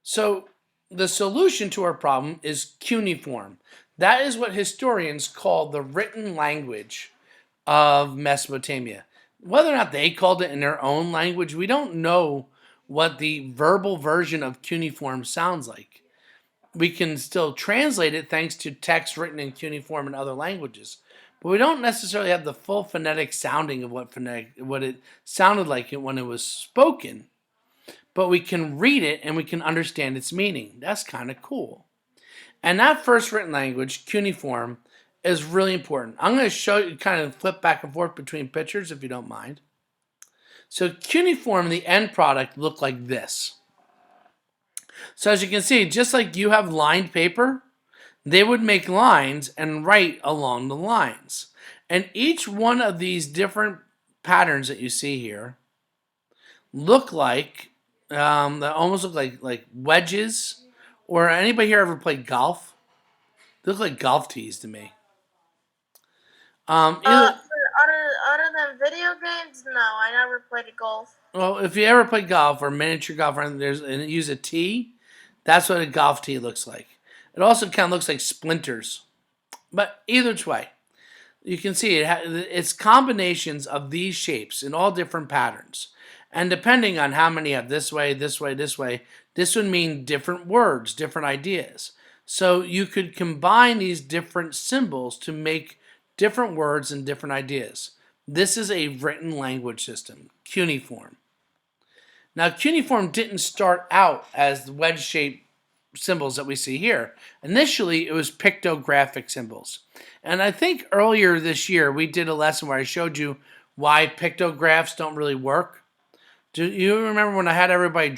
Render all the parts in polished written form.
So the solution to our problem is cuneiform. That is what historians call the written language of Mesopotamia. Whether or not they called it in their own language, we don't know what the verbal version of cuneiform sounds like. We can still translate it thanks to text written in cuneiform in other languages, but we don't necessarily have the full phonetic sounding of what it sounded like when it was spoken. But we can read it and we can understand its meaning. That's kind of cool. And that first written language, cuneiform, is really important. I'm going to show you, kind of flip back and forth between pictures if you don't mind. So cuneiform, the end product, looked like this. So as you can see, just like you have lined paper, they would make lines and write along the lines. And each one of these different patterns that you see here look like, that almost look like wedges. Or anybody here ever played golf? They look like golf tees to me. Either, Other than video games, no, I never played golf. well, if you ever play golf or miniature golf, and use a tee, that's what a golf tee looks like. It also kind of looks like splinters. But either way, you can see it's combinations of these shapes in all different patterns. And depending on how many have this way, this way, this way, this would mean different words, different ideas. So you could combine these different symbols to make different words and different ideas. This is a written language system, cuneiform. Now, cuneiform didn't start out as the wedge-shaped symbols that we see here. Initially, it was pictographic symbols. And I think earlier this year, we did a lesson where I showed you why pictographs don't really work. Do you remember when I had everybody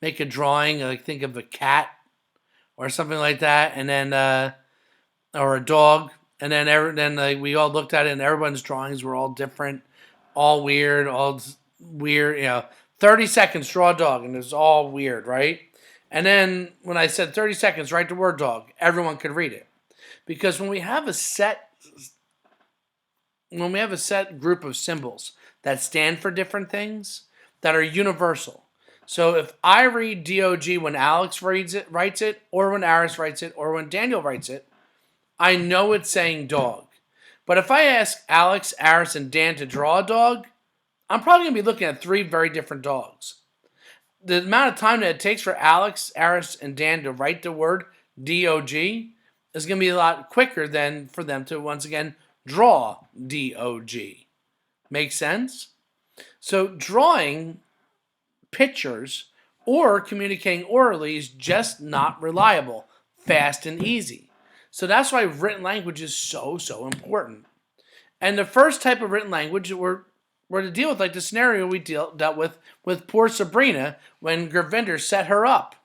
make a drawing, like think of a cat or something like that, and then or a dog, and then like we all looked at it, and everyone's drawings were all different, all weird, 30 seconds, draw a dog, and it was all weird, right? And then when I said 30 seconds, write the word dog, everyone could read it. Because when we have a set group of symbols that stand for different things that are universal. So if I read DOG when Alex writes it, or when Aris writes it, or when Daniel writes it, I know it's saying dog. But if I ask Alex, Aris, and Dan to draw a dog, I'm probably going to be looking at three very different dogs. The amount of time that it takes for Alex, Aris, and Dan to write the word DOG is going to be a lot quicker than for them to, once again, draw DOG. Make sense? So drawing pictures or communicating orally is just not reliable, fast, and easy. So that's why written language is so important. And the first type of written language we're to deal with, like the scenario we dealt with poor Sabrina when Gurvinder set her up,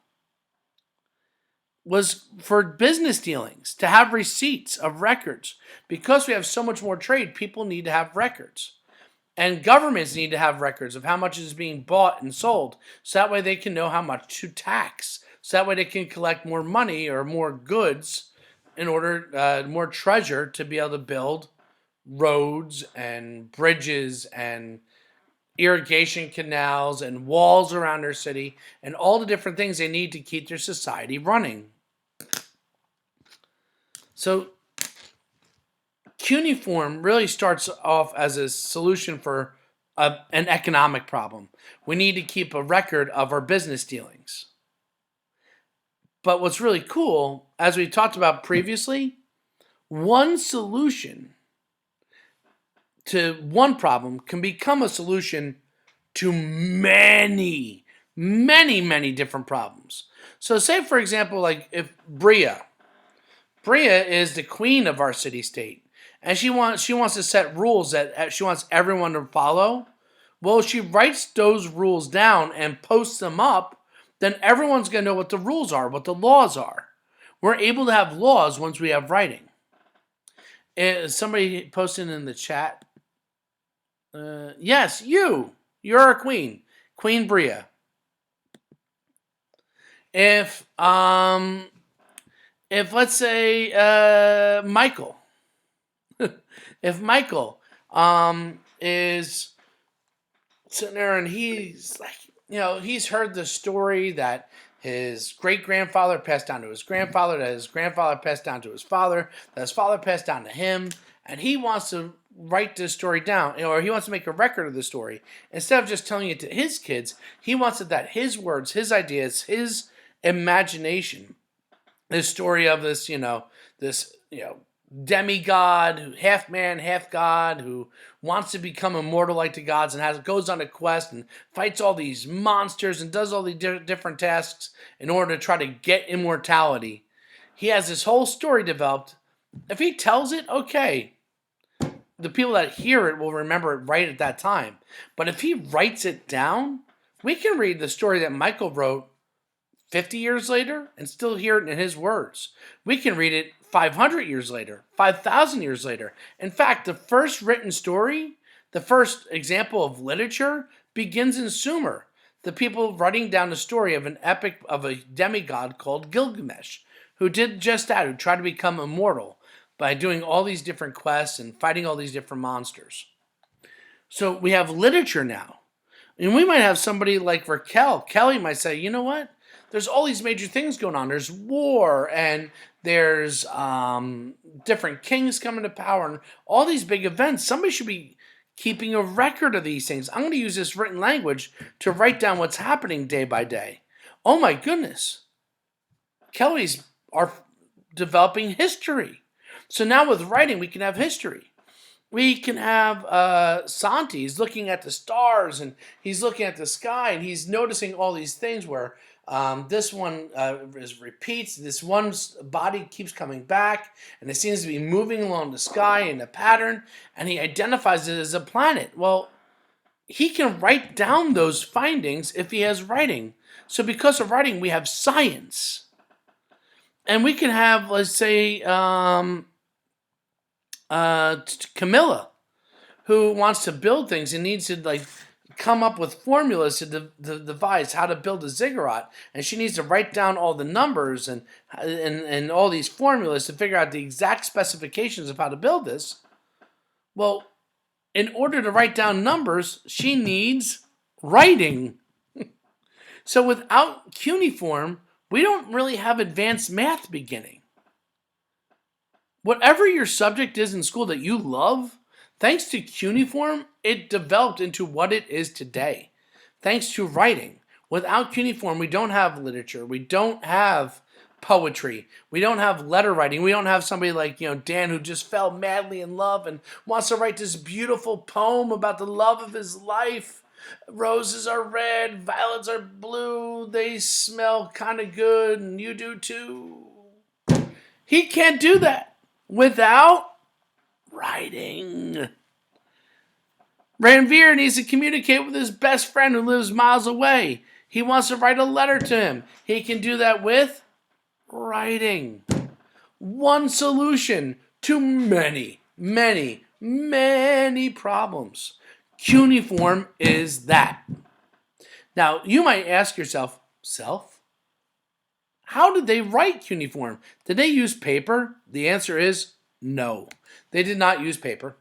was for business dealings, to have receipts of records. Because we have so much more trade, people need to have records. And governments need to have records of how much is being bought and sold. So that way they can know how much to tax. So that way they can collect more money or more goods in order, more treasure to be able to build roads and bridges and irrigation canals and walls around their city and all the different things they need to keep their society running. So cuneiform really starts off as a solution for an economic problem. We need to keep a record of our business dealings. But what's really cool, as we talked about previously, one solution to one problem can become a solution to many different problems. So say, for example, like if Bria is the queen of our city-state, and she wants to set rules that she wants everyone to follow. Well, she writes those rules down and posts them up, then everyone's going to know what the rules are, what the laws are. We're able to have laws once we have writing. Somebody posted in the chat, yes, you're our queen, Queen Bria. If let's say Michael, if Michael is sitting there and he's like, he's heard the story that His great-grandfather passed down to his grandfather, that his grandfather passed down to his father, that his father passed down to him, and he wants to write this story down, or he wants to make a record of the story. Instead of just telling it to his kids, he wants it that his words, his ideas, his imagination, this story of this demigod, half man, half god, who wants to become immortal like the gods and goes on a quest and fights all these monsters and does all these different tasks in order to try to get immortality. He has this whole story developed. If he tells it, okay, the people that hear it will remember it right at that time. But if he writes it down, we can read the story that Michael wrote 50 years later and still hear it in his words. We can read it 500 years later, 5,000 years later. In fact, the first written story, the first example of literature, begins in Sumer. The people writing down the story of an epic of a demigod called Gilgamesh, who did just that, who tried to become immortal by doing all these different quests and fighting all these different monsters. So we have literature now. And we might have somebody like Raquel. Kelly might say, you know what? There's all these major things going on. There's war, and there's different kings coming to power, and all these big events. Somebody should be keeping a record of these things. I'm going to use this written language to write down what's happening day by day. Oh my goodness. Kelly's are developing history. So now with writing, we can have history. We can have Santi. He's looking at the stars, and he's looking at the sky, and he's noticing all these things where this one repeats. This one's body keeps coming back, and it seems to be moving along the sky in a pattern, and he identifies it as a planet. Well, he can write down those findings if he has writing. So because of writing, we have science. And we can have, let's say, Camilla, who wants to build things and needs to come up with formulas to devise how to build a ziggurat, and she needs to write down all the numbers and all these formulas to figure out the exact specifications of how to build this. Well, in order to write down numbers, she needs writing. So without cuneiform, we don't really have advanced math beginning. Whatever your subject is in school that you love, thanks to cuneiform, it developed into what it is today. Thanks to writing. Without cuneiform, we don't have literature. We don't have poetry. We don't have letter writing. We don't have somebody like, Dan, who just fell madly in love and wants to write this beautiful poem about the love of his life. Roses are red, violets are blue, they smell kind of good, and you do too. He can't do that without writing. Ranveer needs to communicate with his best friend who lives miles away. He wants to write a letter to him. He can do that with writing. One solution to many, many, many problems. Cuneiform is that. Now, you might ask yourself, how did they write cuneiform? Did they use paper? The answer is no. They did not use paper.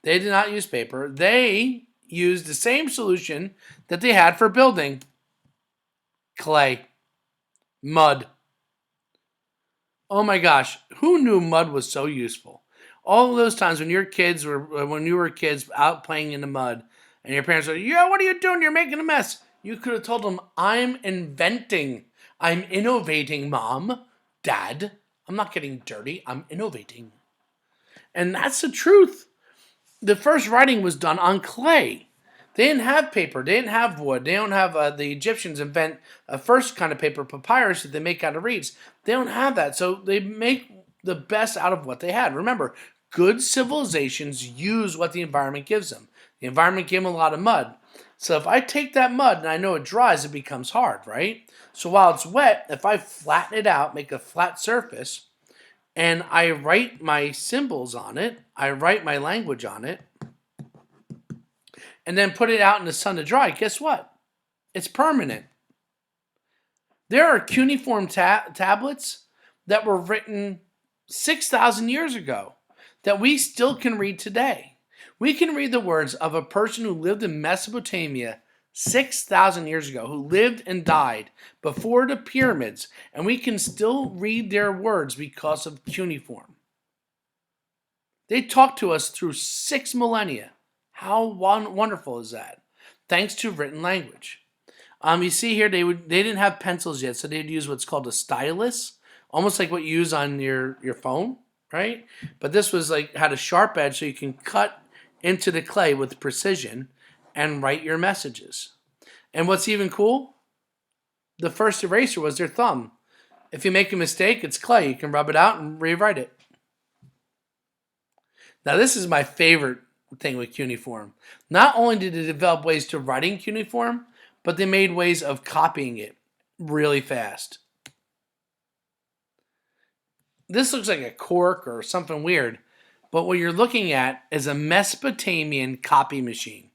They did not use paper. They used the same solution that they had for building. Clay. Mud. Oh my gosh, who knew mud was so useful? All of those times when you were kids out playing in the mud, and your parents were, yeah, what are you doing? You're making a mess. You could have told them, I'm inventing. I'm innovating, Mom, Dad. I'm not getting dirty. I'm innovating. And that's the truth. The first writing was done on clay. They didn't have paper. They didn't have wood. They don't have, the Egyptians invent a first kind of paper, papyrus, that they make out of reeds. They don't have that. So they make the best out of what they had. Remember, good civilizations use what the environment gives them. The environment gave them a lot of mud. So if I take that mud and I know it dries, it becomes hard, right? So while it's wet, if I flatten it out, make a flat surface, and I write my symbols on it, I write my language on it, and then put it out in the sun to dry, guess what? It's permanent. There are cuneiform tablets that were written 6,000 years ago that we still can read today. We can read the words of a person who lived in Mesopotamia 6,000 years ago who lived and died before the pyramids, and we can still read their words because of cuneiform. They talked to us through 6 millennia. How wonderful is that? Thanks to written language. You see here they didn't have pencils yet, so they'd use what's called a stylus, almost like what you use on your phone, right? But this was like had a sharp edge, so you can cut into the clay with precision and write your messages. And what's even cool? The first eraser was their thumb. If you make a mistake, it's clay. You can rub it out and rewrite it. Now, this is my favorite thing with cuneiform. Not only did they develop ways to writing cuneiform, but they made ways of copying it really fast. This looks like a cork or something weird, but what you're looking at is a Mesopotamian copy machine.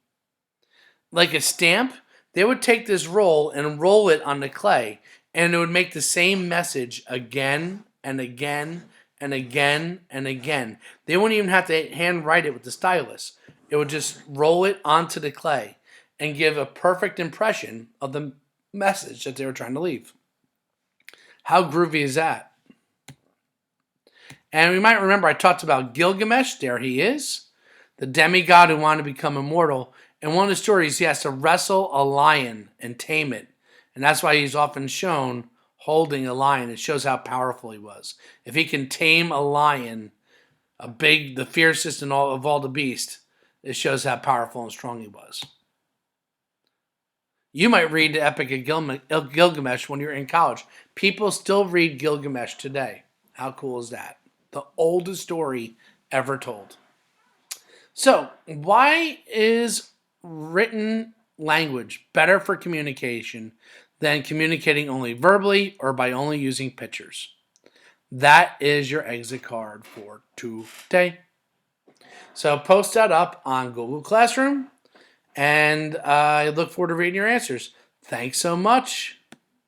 Like a stamp, they would take this roll and roll it on the clay, and it would make the same message again and again and again and again. They wouldn't even have to hand write it with the stylus. It would just roll it onto the clay and give a perfect impression of the message that they were trying to leave. How groovy is that? And we might remember I talked about Gilgamesh. There he is, the demigod who wanted to become immortal. In one of the stories, he has to wrestle a lion and tame it. And that's why he's often shown holding a lion. It shows how powerful he was. If he can tame a lion, the fiercest of all the beasts, it shows how powerful and strong he was. You might read the Epic of Gilgamesh when you're in college. People still read Gilgamesh today. How cool is that? The oldest story ever told. So, why is written language better for communication than communicating only verbally or by only using pictures? That is your exit card for today. So post that up on Google Classroom, and I look forward to reading your answers. Thanks so much.